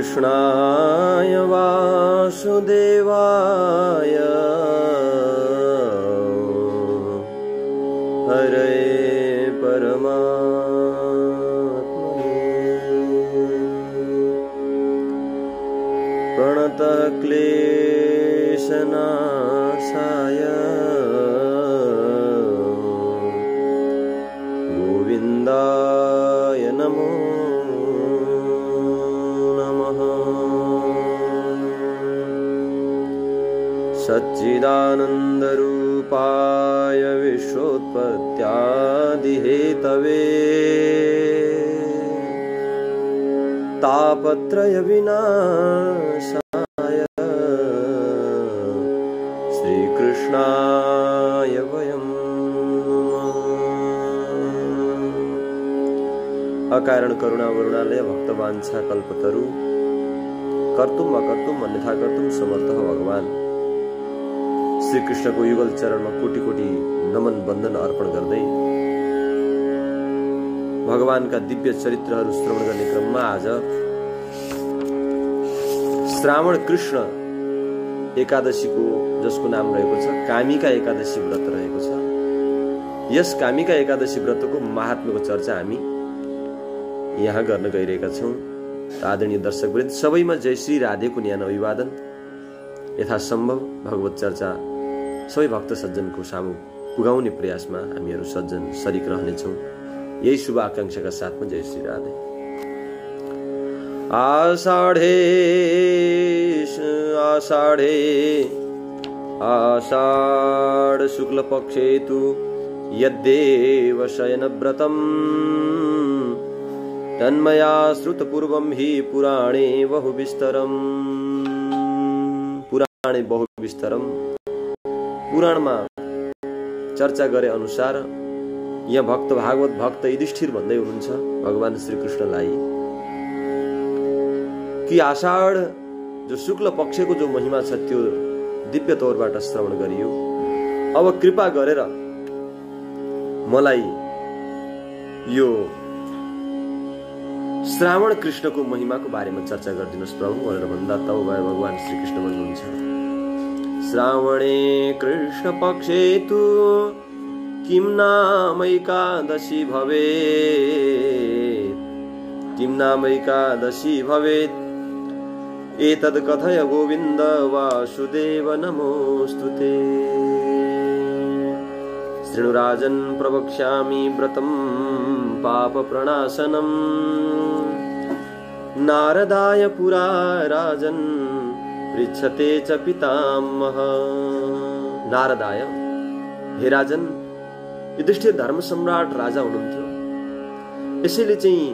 कृष्णाय वासुदेवाय हरे परमात्मने प्रणतः क्लेशनाशाय गोविन्दाय नमो नमः। सच्चिदानन्दरूपाय विश्वोत्पत्त्यादिहेतवे तापत्रय विनाशाय श्रीकृष्णाय वयं अकारण करुणा वरुणालय भक्तवांछा कल्पतरु कर्तुम अकर्तुम अन्यथा कर्तुम समर्थः भगवान। श्री कृष्ण को युगल चरण में कोटि कोटि नमन बंदन अर्पण गर्दै भगवान का दिव्य चरित्रहरू श्रवण गर्ने क्रममा आज श्रावण कृष्ण एकादशी को जसको नाम रहेको छ कामिका एकादशी व्रत रहेको छ। यस कामिका एकादशी व्रतको महात्म्यको चर्चा हामी यहाँ गर्न गइरहेका छौं। आदरणीय दर्शकवृन्द, सबैमा जय श्री राधेको न्यानो अभिवादन। यथासम्भव भगवत चर्चा सबै भक्त सज्जनको सामु पुगाउने प्रयासमा हामीहरू सज्जन सरिक रहनेछौं। यही शुभ आकांक्षाका साथमा जय श्री राधे। आषाढ शुक्ल पक्षे तु यद्देव शयन व्रतम् तन्मया श्रुत पूर्वं हि पुराणे बहुविस्तरम्। पुराणमा चर्चा गरे अनुसार यहाँ भक्त भागवत भक्त युधिष्ठिर भन्दै हुनुहुन्छ भगवान श्री कृष्णलाई कि आषाढ जो शुक्ल पक्षको जो महिमा छ त्यो दिव्य तौरबाट श्रवण गरियो। अब कृपा गरेर मलाई यो श्रावण कृष्णको महिमाको बारेमा चर्चा गरिदिनुहोस् प्रभु भनेर भन्दा तब भगवान श्री कृष्ण भन्नुहुन्छ श्रावणे कृष्ण पक्षे तु किं नाम एकादशी भवेत् एतद् कथय गोविन्द वासुदेव नमोस्तुते। शृणुराजन् प्रवक्ष्यामि व्रतं पाप प्रणाशनम् नारदाय पुरा राजन् पृच्छते च पितामह। नारदाय, हे राजन, युधिष्ठिर धर्म सम्राट राजा हुनुहुन्थ्यो। यसैले चाहिँ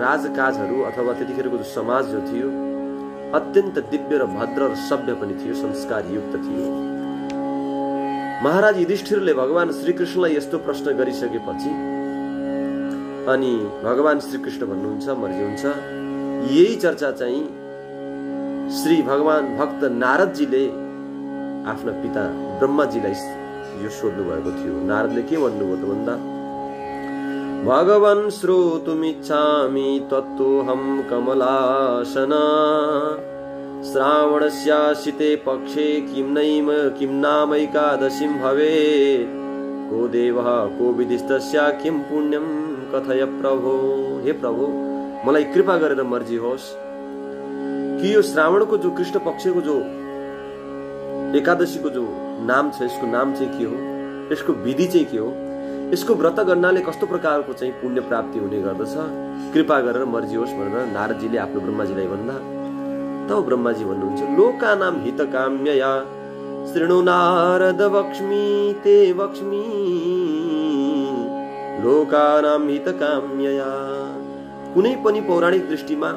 राजकाजहरू अथवा त्यतिखेरको जो समाज जो थियो अत्यन्त दिव्य र भद्र र सभ्य पनि थियो, संस्कार युक्त थियो। महाराज युधिष्ठिरले भगवान श्री कृष्णलाई यस्तो प्रश्न गरिसकेपछि अनि भगवान श्री कृष्ण भन्नुहुन्छ मर्जी हुन्छ यही चर्चा चाहिँ श्री भगवान भक्त नारदजीले आफ्ना पिता ब्रह्माजीलाई यो सोध्नु भएको थियो। नारदले के भन्नुभयो त भन्दा भगवान् श्रोतुमिच्छामि तत्तोऽहं कमलासन श्रावणस्याशिते पक्षे किं नाम एकादशीं भवेत् को देवः को विधिस्तस्या किं पुण्यं कथय प्रभो। हे प्रभु, मलाई कृपा गरेर मर्जी होस् कि यो श्रावणको जो कृष्ण पक्षको जो एकादशीको जो नाम छ यसको नाम चाहिँ के हो, यसको विधि चाहिँ के हो, यसको व्रत गर्नाले कस्तो प्रकारको चाहिँ पुण्य प्राप्ति हुने गर्दछ, कृपा गरेर मर्जी होस् भनेर नारदजीले आफ्नो ब्रह्माजीलाई भन्दा तब ब्रह्माजी भन्नुहुन्छ लोकानां हितकाम्यया शृणु नारद वक्ष्मि ते वक्ष्मि लोकानां हितकाम्यया। कुनै पनि पौराणिक दृष्टिमा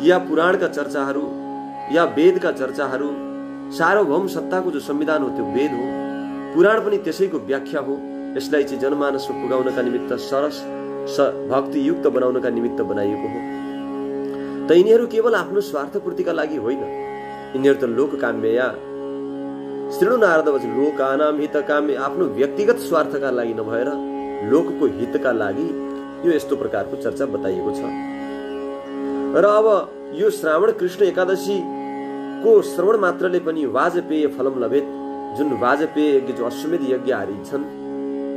या पुराणका चर्चाहरू या वेदका चर्चाहरू सार्वभौम सत्ताको जो संविधान हो त्यो वेद हो, पुराण पनि त्यसैको व्याख्या हो। यसलाई चाहिँ जनमानसमा पुगाउनका निमित्त सरस भक्ति युक्त बनाउनका निमित्त बनाइएको हो। त यिनीहरू केवल आफ्नो स्वार्थपूर्तिका लागि होइन, यिनीहरू त लोककाम्यया शृणु नारद वचन लोकानां हितकाम्य, आफ्नो व्यक्तिगत स्वार्थका लागि नभएर लोकको हितका लागि यो यस्तो प्रकारको चर्चा बताइएको छ। र अब यो श्रावण कृष्ण एकादशी को श्रवण मात्रले पनि वाजपेय फलम लभेत, जुन वाजपेय यज्ञ जो अश्वमेध यज्ञहरू छन्,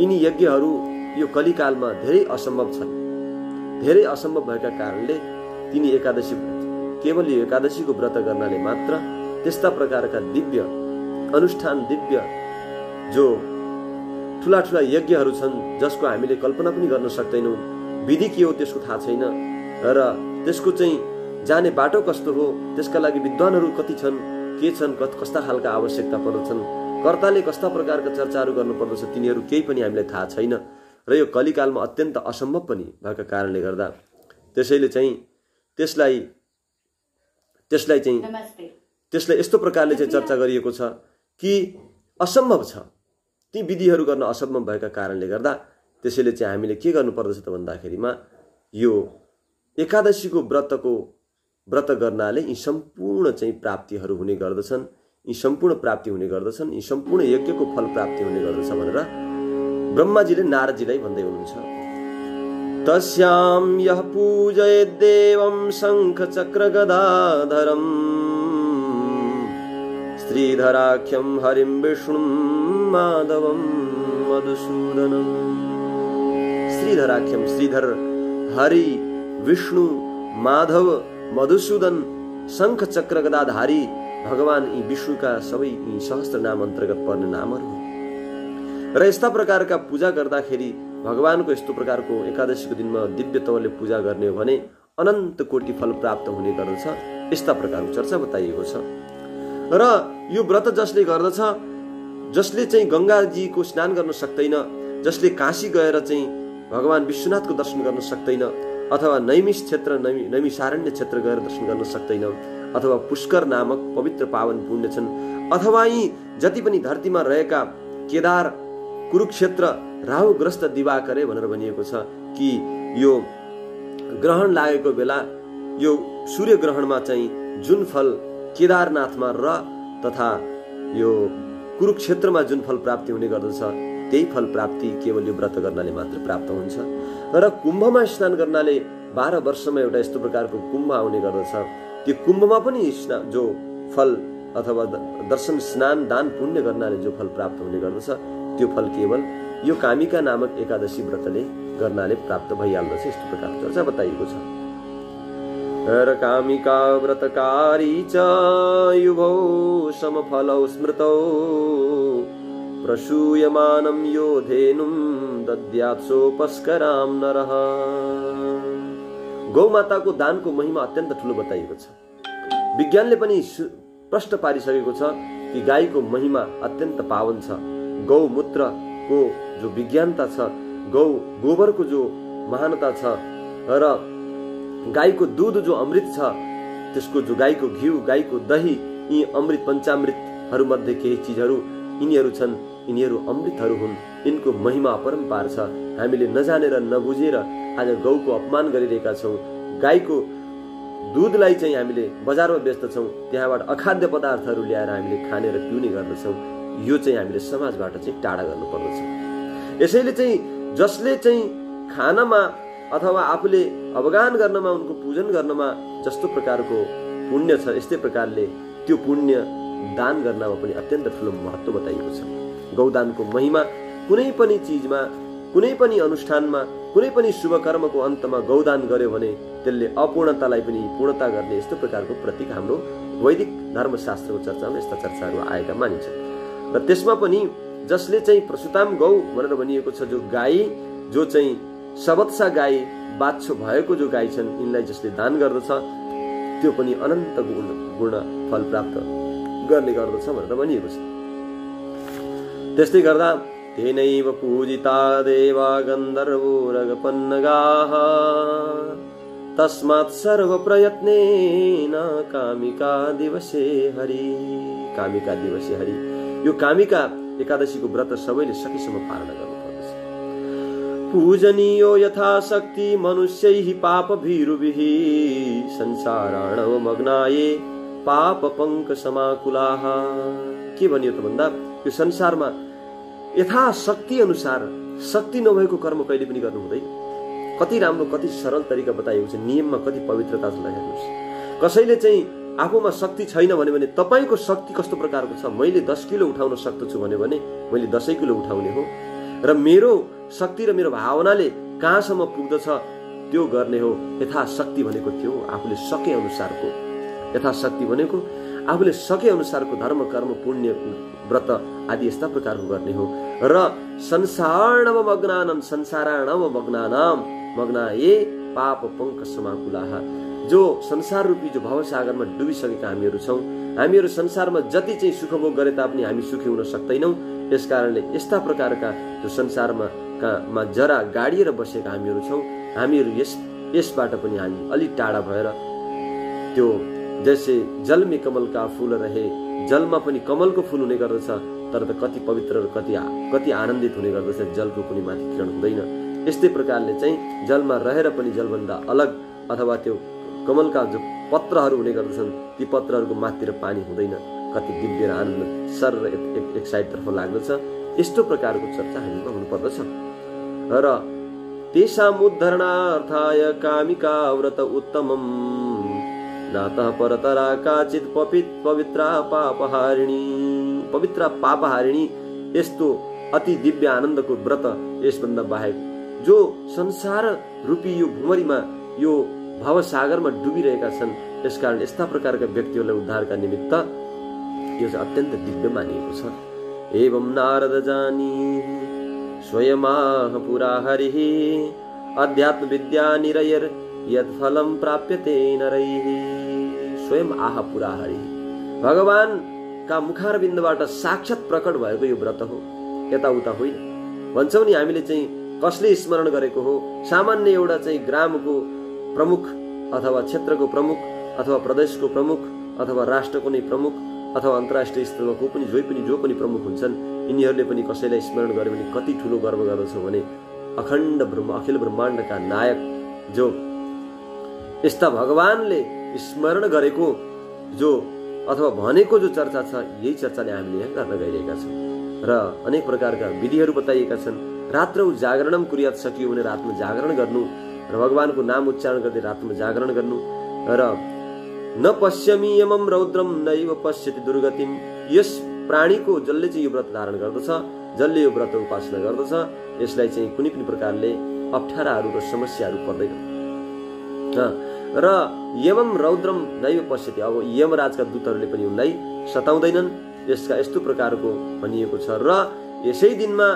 यिनी यज्ञहरू यो कलिकालमा धेरै असम्भव छन्। धेरै असम्भव भएका कारणले तिनी एकादशी केवल यो एकादशीको व्रत गर्नाले मात्र त्यस्ता प्रकारका दिव्य अनुष्ठान, दिव्य जो ठुला ठुला यज्ञहरू छन् जसको हामीले कल्पना पनि गर्न सक्दैनौँ, विधि के हो त्यसको थाहा छैन र त्यसको चाहिँ जाने बाटो कस्तो हो, त्यसका लागि विद्वानहरू कति छन्, के छन्, कस्ता खालका आवश्यकता पर्दछन्, कर्ताले कस्ता प्रकारका चर्चाहरू गर्नुपर्दछ, तिनीहरू केही पनि हामीलाई थाहा छैन र यो कलिकालमा अत्यन्त असम्भव पनि भएका कारणले गर्दा त्यसैले चाहिँ त्यसलाई यस्तो प्रकारले चाहिँ चर्चा गरिएको छ कि असम्भव छ, ती विधिहरू गर्न असम्भव भएका कारणले गर्दा त्यसैले चाहिँ हामीले के गर्नुपर्दछ त भन्दाखेरिमा यो एकादशीको व्रत गर्नाले यी सम्पूर्ण चाहिँ प्राप्तिहरू हुने गर्दछन्, यी सम्पूर्ण प्राप्ति हुने गर्दछन्, यी सम्पूर्ण यज्ञको फल प्राप्ति हुने गर्दछ भनेर ब्रह्माजीले नारदजीलाई भन्दै हुनुहुन्छ। तस्याम यः पूजयेत् देवं शंख चक्र गदाधरम् श्रीधराख्यं हरिं विष्णुं माधवं मधुसूदनम्। श्रीधराख्यम, श्रीधर, हरि, विष्णु, माधव, मधुसूदन, शंख चक्र गदाधारी भगवान यी विष्णुका सबै यी सहस्त्र नाम अन्तर्गत पर्ने नामहरू र यस्ता प्रकारका पूजा गर्दाखेरि भगवानको यस्तो प्रकारको एकादशीको दिनमा दिव्य तवरले पूजा गर्ने हो भने अनन्त कोटि फल प्राप्त हुने गर्दछ, यस्ता प्रकारको चर्चा बताइएको छ। र यो व्रत जसले गर्दछ, जसले चाहिँ गंगाजीको स्नान गर्न सक्दैन, जसले काशी गएर चाहिँ भगवान विश्वनाथको दर्शन गर्न सक्दैन, अथवा नैमिष क्षेत्र नैमिषारण्य क्षेत्र गएर दर्शन गर्न सक्दैन, अथवा पुष्कर नामक पवित्र पावन पुण्य छन्, अथवा यी जति पनि धरतीमा रहेका केदार, कुरुक्षेत्र, राहुग्रस्त दिवाकरे भनेर भनिएको छ कि यो ग्रहण लागेको बेला यो सूर्य ग्रहणमा चाहिँ जुन फल केदारनाथमा र तथा यो कुरुक्षेत्रमा जुन फल प्राप्ति हुने गर्दछ त्यही फल प्राप्ति केवल यो व्रत गर्नाले मात्र प्राप्त हुन्छ। र कुम्भमा स्नान गर्नाले 12 वर्षमा एउटा यस्तो प्रकारको कुम्भ आउने गर्दछ, त्यो कुम्भमा पनि जो फल अथवा दर्शन, स्नान, दान, पुण्य गर्नाले जो फल प्राप्त हुने गर्दछ त्यो फल केवल यो कामिका नामक एकादशी व्रतले गर्नाले प्राप्त भइहाल्दछ, यस्तो प्रकारको चर्चा बताइएको छ। र कामिका व्रतकारी च युभौ समफलौ स्मृतौ प्रसूयमानं यो धेनुं दद्यात्सोपस्करां नरः। गौमाताको दानको महिमा अत्यन्त ठुलो बताइएको छ। विज्ञानले पनि प्रश्न पारिसकेको छ कि गाईको महिमा अत्यन्त पावन छ। गौमूत्रको जो विज्ञानता छ, गोबरको जो महानता छ र गाईको दूध जो अमृत छ, त्यसको जो गाईको घिउ, गाईको दही, यी अमृत पञ्चामृतहरू मध्ये केही चीजहरू यिनीहरू छन्, यिनीहरू अमृतहरू हुन्। यिनको महिमा अपरम्पार छ। हामीले नजानेर नबुझेर आज गौको अपमान गरिरहेका छौँ। गाईको दूधलाई चाहिँ हामीले बजारमा बेच्दछौँ, त्यहाँबाट अखाद्य पदार्थहरू ल्याएर हामीले खाने र पिउने गर्दछौँ। यो चाहिँ हामीले समाजबाट चाहिँ टाढा गर्नुपर्दछ। यसैले चाहिँ जसले चाहिँ खानमा अथवा आफूले अवगान गर्नमा, उनको पूजन गर्नमा जस्तो प्रकारको पुण्य छ, यस्तै प्रकारले त्यो पुण्य दान गर्नमा पनि अत्यन्त ठुलो महत्त्व बताइएको छ। गौदानको महिमा कुनै पनि चिजमा, कुनै पनि अनुष्ठानमा, कुनै पनि शुभ कर्मको अन्तमा गौदान गर्यो भने त्यसले अपूर्णतालाई पनि पूर्णता गर्ने यस्तो प्रकारको प्रतीक हाम्रो वैदिक धर्मशास्त्रको चर्चामा यस्ता चर्चाहरू आएका मानिन्छन्। र त्यसमा पनि जसले चाहिँ प्रसुताम गौ भनेर भनिएको छ, जो गाई, जो चाहिँ सबत्सा गाई, बाछो भएको जो गाई छन्, यिनलाई जसले दान गर्दछ त्यो पनि अनन्त गुण फल प्राप्त गर्ने गर्दछ भनेर भनिएको छ। त्यस्तै गर्दा तेनैव पूजिता देवा गन्धर्वो रगपन्नगाः तस्मात् सर्व प्रयत्नेन कामिका दिवसे हरि। कामिका दिवसे हरि, यो कामिका एकादशीको व्रत सबैले सकेसम्म पालना गर्नुपर्दछ। पूजनीयो यथाशक्ति मनुष्यैः पापभीरुभिः संसाराणवमग्नाये पाप पंक समाकुलाः। के भनियो त भन्दा यो संसारमा यथाशक्ति अनुसार, शक्ति नभएको कर्म कहिले पनि गर्नु हुँदैन। कति राम्रो, कति सरल तरिका बताइएको छ। नियममा कति पवित्रता छ हेर्नुहोस्। कसैले चाहिँ आफूमा शक्ति छैन भने तपाईको शक्ति कस्तो प्रकारको छ? मैले 10 किलो उठाउन सक्छु भने मैले 10 किलो उठाउने हो र मेरो शक्ति र मेरो भावनाले कहाँसम्म पुग्दछ त्यो गर्ने हो। यथाशक्ति भनेको त्यो आफूले सके अनुसारको, यथाशक्ति भनेको आफूले सके अनुसारको धर्म कर्म पुण्य व्रत आदि यस्ता प्रकारको गर्ने हो। र संसारणम मग्नानम संसारणम मग्नानाम मग्नाए पाप पंक समाकुलाः, जो संसार रूपी जो भवसागरमा डुबिसकेका हामीहरू छौं। हामीहरू संसारमा जति चाहिँ सुख भोग गरे तापनि हामी सुखी हुन सक्दैनौं। यसकारणले यस्ता प्रकारका जो संसारमा जरा गाडिएर बसेका हामीहरू छौं। हामीहरू यसबाट पनि हामी अलि टाढा भएर त्यो जैसे जल में कमल का फूल रहे, जलमा पनि कमलको फूल हुने गर्दछ तर त कति पवित्र र कति आनन्दित हुने गर्दछ, जलको कुनै माथि किरण हुँदैन। यस्तै प्रकारले चाहिँ जलमा रहेर पनि जलभन्दा अलग अथवा त्यो कमलका जो पत्रहरू हुने गर्दछन् ती पत्रहरूको माथितिर पानी हुँदैन, कति दिव्य र आनन्द सर एक साइडतर्फ लाग्दछ। यस्तो प्रकारको चर्चा हामीमा हुनुपर्दछ। र तेषाम् उद्धरणार्थाय कामिका व्रत उत्तमम् नातः परतरा काचित् पवित्रा पापहारिणी, पवित्र पापहारिणी यस्तो अति दिव्य आनन्दको व्रत यसभन्दा बाहेक जो संसार रूपी यो भुमरीमा यो भवसागरमा डुबिरहेका छन्। यसकारण यस्ता प्रकारका व्यक्तिहरूलाई उद्धारका निमित्त यो चाहिँ अत्यन्त दिव्य मानिएको छ। एवं नारद जानी स्वयमाह पुरा हरिः अध्यात्म विद्या निरयर यद फलम प्राप्यते नरैः। स्वयं आह पुरा हरिः, भगवान का मुखारविन्दबाट साक्षात प्रकट भएको यो व्रत हो, यताउता होइन। भन्छौं नि हामीले चाहिँ कसले स्मरण गरेको हो? सामान्य एउटा चाहिँ ग्रामको प्रमुख अथवा क्षेत्रको प्रमुख अथवा प्रदेशको प्रमुख अथवा राष्ट्रको नै प्रमुख अथवा अन्तर्राष्ट्रिय स्तरमा जो पनि प्रमुख हुन्छन्, यिनीहरूले पनि कसैलाई स्मरण गर्यो भने कति ठूलो गर्व गर्दछौं भने अखण्ड अखिल ब्रह्माण्डका नायक जो यस्ता भगवानले स्मरण गरेको जो अथवा भनेको जो चर्चा छ, यही चर्चाले हामीले यहाँ गर्न गइरहेका छौं। र अनेक प्रकारका विधिहरू बताइएका छन्। रात्रौ जागरणम कुर्यात, सकियो भने रातमा जागरण गर्नु र भगवानको नाम उच्चारण गर्दै रातमा जागरण गर्नु। र न पश्यमि यमम रौद्रम नैव पश्यति दुर्गतिम, यस प्राणीको जसले चाहिँ यो व्रत धारण गर्दछ, जसले यो व्रत उपासना गर्दछ, यसलाई चाहिँ कुनै पनि प्रकारले अप्ठ्याराहरू र समस्याहरू पर्दैन। र यमम रौद्रम नैव पश्यति, अब यमराजका दूतहरूले पनि उनलाई सताउँदैनन्, यसका यस्तो प्रकारको भनिएको छ। र यसै दिनमा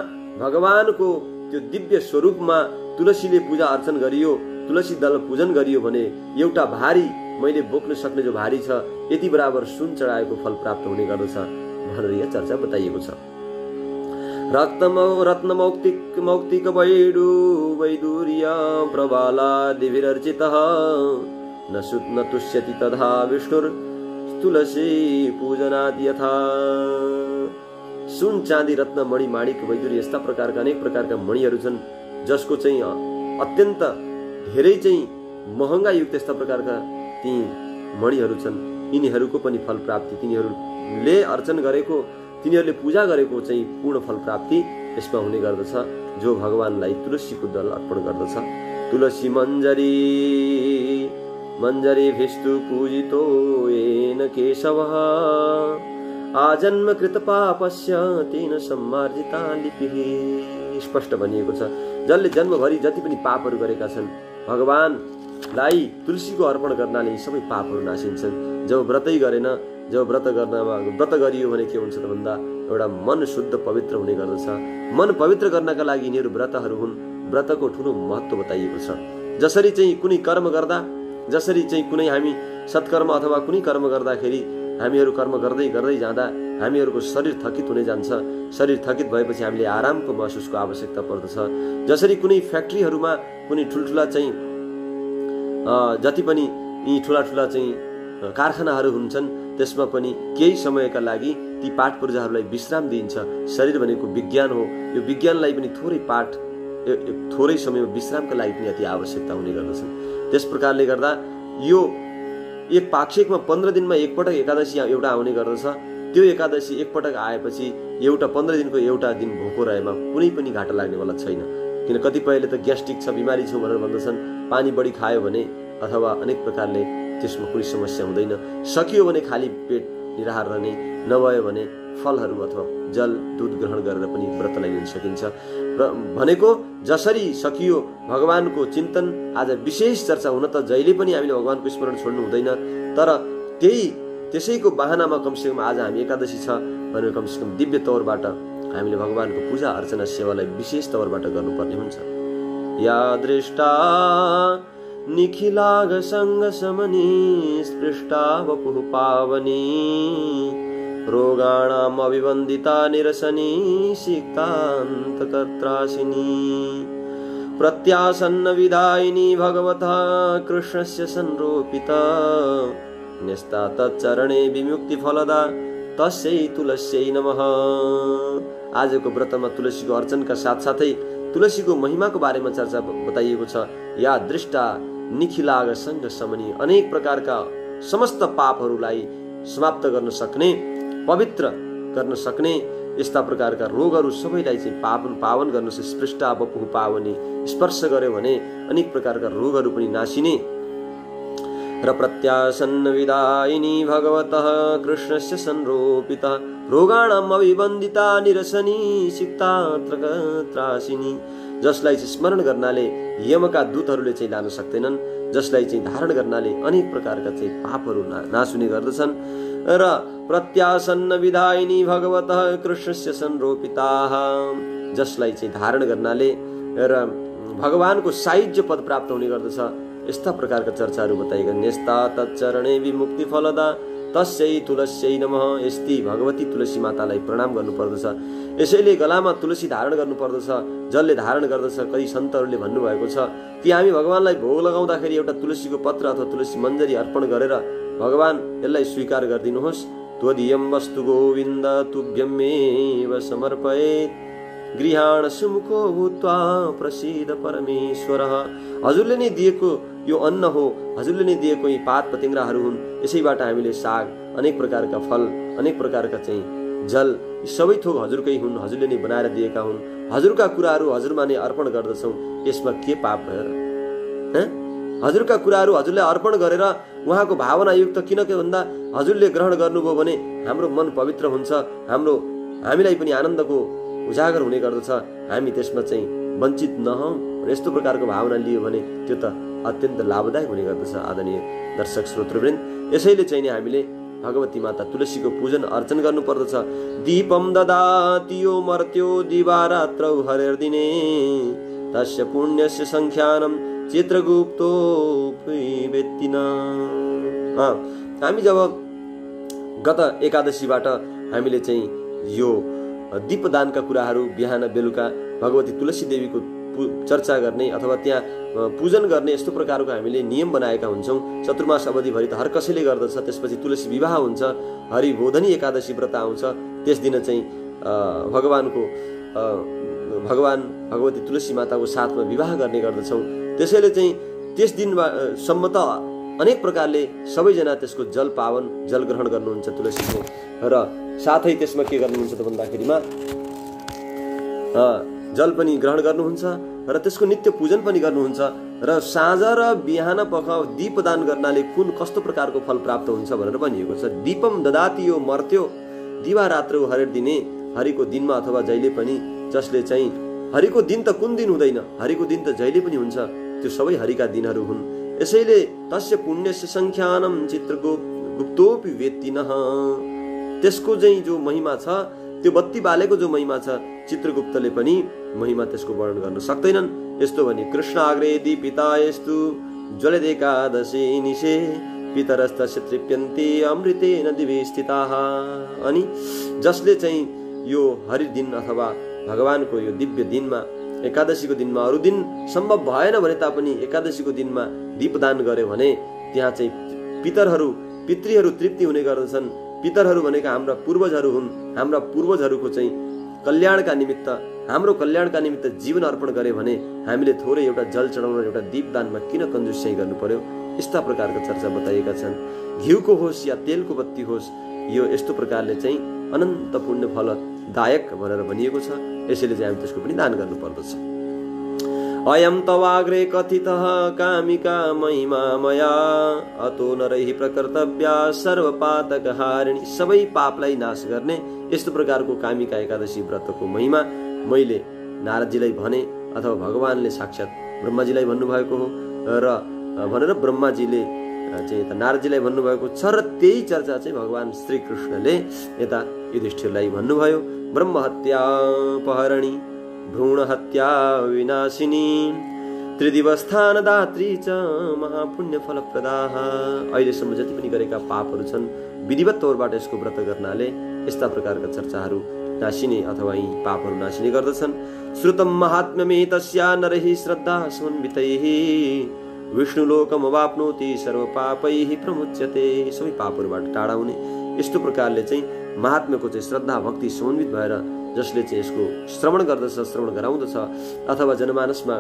भगवानको त्यो दिव्य स्वरूपमा तुलसीले पूजा अर्चन गरियो, तुलसी दल पूजन गरियो भने एउटा भारी मैले बोक्न सक्ने जो भारी छ यति बराबर सुन चढाएको फल प्राप्त हुने गर्दछ भनेर यहाँ चर्चा बताइएको छ। रत्नमौक्तिक वैडूर्य प्रबालादिभिरर्चितः न तुष्यति तथा विष्णुर तुलसी पूजनाद यथा। सुन चाँदी रत्न मणि माणिक वैदुर्य यस्ता प्रकारका अनेक प्रकारका मणिहरू छन् जसको चाहिँ अत्यन्त धेरै चाहिँ महँगा युक्त यस्ता प्रकारका ती मणिहरू छन्। यिनीहरूको पनि फल प्राप्ति, तिनीहरूले अर्चन गरेको, तिनीहरूले पूजा गरेको चाहिँ पूर्ण फल प्राप्ति यसमा हुने गर्दछ जो भगवानलाई तुलसीको दल अर्पण गर्दछ। तुलसी मञ्जरी भिष्टु पूजितो येन केशवः आजन्म कृत पापस्य तेन सम्मार्जिता लिपिः। स्पष्ट भनिएको छ, जसले जन्मभरि जति पनि पापहरू गरेका छन् भगवानलाई तुलसीको अर्पण गर्नाले सबै पापहरू नासिन्छन्। जब व्रतै गरेन, जब व्रत गरियो भने के हुन्छ त भन्दा एउटा मन शुद्ध पवित्र हुने गर्दछ। मन पवित्र गर्नका लागि यिनीहरू व्रतहरू हुन्। व्रतको ठूलो महत्त्व बताइएको छ। जसरी चाहिँ कुनै कर्म गर्दा, जसरी चाहिँ कुनै हामी सत्कर्म अथवा कुनै कर्म गर्दाखेरि हामीहरू कर्म गर्दै गर्दै जाँदा हामीहरूको शरीर थकित हुने जान्छ। शरीर थकित भएपछि हामीले आरामको महसुसको आवश्यकता पर्दछ। जसरी कुनै फ्याक्ट्रीहरूमा कुनै ठुल्ठुला चाहिँ जति पनि यी ठुला चाहिँ कारखानाहरू हुन्छन् त्यसमा पनि केही समयका लागि ती पाठ पूर्जाहरूलाई विश्राम दिइन्छ। शरीर भनेको विज्ञान हो, यो विज्ञानलाई पनि थोरै समयमा विश्रामका लागि पनि अति आवश्यकता हुने गर्दछन्। त्यस प्रकारले गर्दा यो एक पाक्षिकमा 15 दिनमा एकपटक एकादशी एउटा आउने गर्दछ। त्यो एकादशी एकपटक आएपछि एउटा 15 दिनको एउटा दिन भोको रहेमा कुनै पनि घाटा लाग्नेवाला छैन। किन कतिपयले त ग्यास्ट्रिक छ, बिमारी छ भनेर भन्दछन्। पानी बढी खायो भने अथवा अनेक प्रकारले त्यसमा कुनै समस्या हुँदैन। सकियो भने खाली पेट निराहार रहने, नभयो भने फलहरू अथवा जल दूध ग्रहण गरेर पनि व्रतलाई लिन सकिन्छ। र भनेको जसरी सकियो भगवानको चिन्तन आज विशेष चर्चा हुन त जहिले पनि हामीले भगवानको स्मरण छोड्नु हुँदैन, तर त्यसैको बहानामा कमसेकम आज हामी एकादशी छ भनेर कमसेकम दिव्य तौरबाट हामीले भगवानको पूजा अर्चना सेवालाई विशेष तौरबाट गर्नुपर्ने हुन्छ। या दृष्टा निखिलाग संग समनी स्पृष्टा वपुः पावनी रोगाणाम अभिवन्दिता निरसनी सिक्तान्तकर्त्रासिनी प्रत्यासन्न विदायिनी भगवता कृष्णस्य संरोपिता न्यस्ता तच्चरणे विमुक्ति फलदा तस्यै तुलस्यै नमः। आजको व्रतमा तुलसीको अर्चनका साथसाथै तुलसीको महिमाको बारेमा चर्चा बताइएको छ। या दृष्टा निखिलाग संग समनी, अनेक प्रकारका समस्त पापहरूलाई समाप्त गर्न सक्ने, पवित्र गर्न सक्ने यस्ता प्रकारका रोगहरू सबैलाई चाहिँ पावन गर्न सक्छ। स्पृष्टा वपुः पावनी, स्पर्श गर्यो भने अनेक प्रकारका रोगहरू पनि नासिने। र प्रत्यासन्न विदायिनी भगवतः कृष्णस्य संरोपिता रोगाणाम अभिवन्दिता निरसनी सिक्तात्रत्रासिनी, जसलाई चाहिँ स्मरण गर्नाले यमका दूतहरूले चाहिँ लान सक्दैनन्, जसलाई चाहिँ धारण गर्नाले अनेक प्रकारका चाहिँ पापहरू नाश हुने गर्दछन्। र प्रत्यासन्न विदायिनी भगवतः कृष्णस्य संरोपिता, जसलाई चाहिँ धारण गर्नाले र भगवानको सायुज्य पद प्राप्त हुने गर्दछ। यस्ता प्रकारका चर्चाहरू बताएका। न्यस्ता तच्चरणे विमुक्ति फलदा तस्यै तुलस्यै नमः, यस्ती भगवती तुलसी मातालाई प्रणाम गर्नुपर्दछ। यसैले गलामा तुलसी धारण गर्नुपर्दछ, जलले धारण गर्दछ। कति सन्तहरूले भन्नुभएको छ कि हामी भगवानलाई भोग लगाउँदाखेरि एउटा तुलसीको पत्र अथवा तुलसी मञ्जरी अर्पण गरेर भगवान यसलाई स्वीकार गरिदिनुहोस्। त्वदीयं वस्तु गोविन्द तुभ्यमेव समर्पयेत् गृहाण सुमुखो भूत्वा प्रसीद परमेश्वरः। हजुरले नै दिएको यो अन्न हो, हजुरले नै दिएको यी पात पतिङ्ग्राहरू हुन्। यसैबाट हामीले साग, अनेक प्रकारका फल, अनेक प्रकारका चाहिँ जल, यी सबै थोक हजुरकै हुन्, हजुरले नै बनाएर दिएका हुन्। हजुरका कुराहरू हजुरमा नै अर्पण गर्दछौँ, यसमा के पाप भयो र? हजुरका कुराहरू हजुरले अर्पण गरेर उहाँको भावनायुक्त, किनकि भन्दा हजुरले ग्रहण गर्नुभयो भने हाम्रो मन पवित्र हुन्छ, हामीलाई पनि आनन्दको उजागर हुने गर्दछ। हामी त्यसमा चाहिँ वञ्चित नहौँ। यस्तो प्रकारको भावना लियो भने त्यो त अत्यन्त लाभदायक हुने गर्दछ। आदरणीय दर्शक श्रोतृवृन्द, यसैले चाहिँ नि हामीले भगवती माता तुलसीको पूजन अर्चन गर्नुपर्दछ। दीपम ददाति यो मर्त्यो दिवारात्रौ हरिर्दिने तस्य पुण्यस्य संख्यानं चित्रगुप्तो वेत्तिना। हामी जब गत एकादशीबाट हामीले चाहिँ यो दीपदानका कुराहरू बिहान बेलुका भगवती तुलसी देवीको चर्चा गर्ने अथवा त्यहाँ पूजन गर्ने यस्तो प्रकारको हामीले नियम बनाएका हुन्छौँ। चतुर्मास अवधिभरि त हर कसैले गर्दछ। त्यसपछि तुलसी विवाह हुन्छ, हरिबोधनी एकादशी व्रत आउँछ। त्यस दिन चाहिँ भगवती तुलसी माताको साथमा विवाह गर्ने गर्दछौँ। त्यसैले चाहिँ त्यस दिनसम्म त अनेक प्रकारले सबैजना त्यसको जल ग्रहण गर्नुहुन्छ तुलसीको। र साथै त्यसमा के गर्नुहुन्छ त भन्दाखेरिमा जल पनि ग्रहण गर्नुहुन्छ र त्यसको नित्य पूजन पनि गर्नुहुन्छ। र साँझ र बिहान पख दीपदान गर्नाले कस्तो प्रकारको फल प्राप्त हुन्छ भनेर भनिएको छ। दीपम ददाति यो मर्त्यो दिवारात्रौ हरिर्दिने, हरिको दिनमा अथवा जहिले पनि, जसले चाहिँ हरिको दिन त कुन दिन हुँदैन, हरिको दिन त जहिले पनि हुन्छ, त्यो सबै हरिका दिनहरू हुन्। यसैले तस्य पुण्यस्य संख्यानं चित्रगुप्तोपि वेत्तिनः, त्यसको चाहिँ जो महिमा छ, त्यो बत्ती बालेको जो महिमा छ, चित्रगुप्तले पनि महिमा त्यसको वर्णन गर्न सक्दैनन्। यस्तो भने कृष्णाग्रे दीपिता यस्तु ज्वलदेकादशी निशे पितरस्तस्य तृप्यन्ते अमृतेन दिवे स्थिताः। अनि जसले चाहिँ यो हरि दिन अथवा भगवानको यो दिव्य दिनमा, एकादशीको दिनमा, अरू दिन सम्भव भएन भने तापनि एकादशीको दिनमा दीपदान गर्यो भने त्यहाँ चाहिँ पितृहरू तृप्ति हुने गर्दछन्। पितरहरू भनेका हाम्रा पूर्वजहरू हुन्। हाम्रा पूर्वजहरूको चाहिँ कल्याणका निमित्त, हाम्रो कल्याणका निमित्त जीवन अर्पण गरे भने हामीले थोरै एउटा जल चढाउन, एउटा दीपदानमा किन कन्जुस्याइ गर्नु पर्यो? यस्ता प्रकारका चर्चा बताएका छन्। घिउको होस् या तेलको बत्ती होस्, यो यस्तो प्रकारले चाहिँ अनन्त पुण्य फलदायक भनेर भनिएको छ। यसैले चाहिँ हामी त्यसको पनि दान गर्नुपर्दछ। अयं तवाग्रे कथितः कामिका महिमा मया अतो नरैः प्रकर्तव्या सर्वपातकहारिणी। सबै पापलाई नाश गर्ने यस्तो प्रकारको कामिका एकादशी व्रतको महिमा मैले नारदजीलाई भने अथवा भगवानले साक्षात ब्रह्माजीलाई भन्नुभएको हो र भनेर ब्रह्माजीले चाहिँ यता नारदजीलाई भन्नुभएको छ र त्यही चर्चा चाहिँ भगवान श्रीकृष्णले यता युधिष्ठिरलाई भन्नुभयो। ब्रह्महत्या अपहरणी भ्रूण हत्या विनाशिनी त्रिदिवस्थान दात्री च महापुण्य फलप्रदाः। अहिलेसम्म जति पनि गरेका पापहरू छन् विधिवत तौरबाट यसको व्रत गर्नाले यस्ता प्रकारका चर्चाहरू नाशिने अथवा यी पापहरू नाशिने गर्दछन्। श्रुतम महात्म्यमेतस्या नरैः श्रद्धा समन्वितैः विष्णुलोकमवाप्नोति सर्वपापैः प्रमुच्यते। सबै पापहरूबाट टाढा हुने यस्तो प्रकारले चाहिँ महात्म्यको चाहिँ श्रद्धा भक्ति समन्वित भएर जसले चाहिँ यसको श्रवण गर्दछ, श्रवण गराउँदछ अथवा जनमानसमा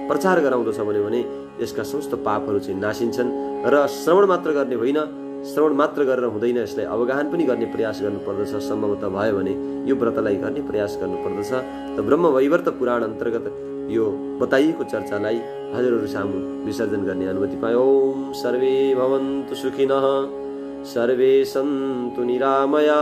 प्रचार गराउँदछ भने यसका समस्त पापहरू चाहिँ नासिन्छन्। र श्रवण मात्र गर्ने होइन, श्रवण मात्र गरेर हुँदैन, यसलाई अवगाहन पनि गर्ने प्रयास गर्नुपर्दछ। सम्भवतः भयो भने यो व्रतलाई गर्ने प्रयास गर्नुपर्दछ। त ब्रह्म वैवर्त पुराण अन्तर्गत यो बताइएको चर्चालाई हजुरहरू सामु विसर्जन गर्ने अनुमति पाए। ओम सर्वे भवन्तु सुखिनः, सर्वे सन्तु निरामया,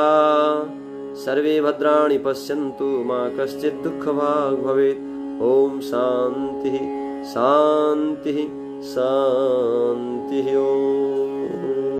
सर्वे भद्राणि पश्यन्तु मा कश्चित् दुःखभाग् भवेत्। ओम शान्तिः शान्तिः शान्तिः। ओम।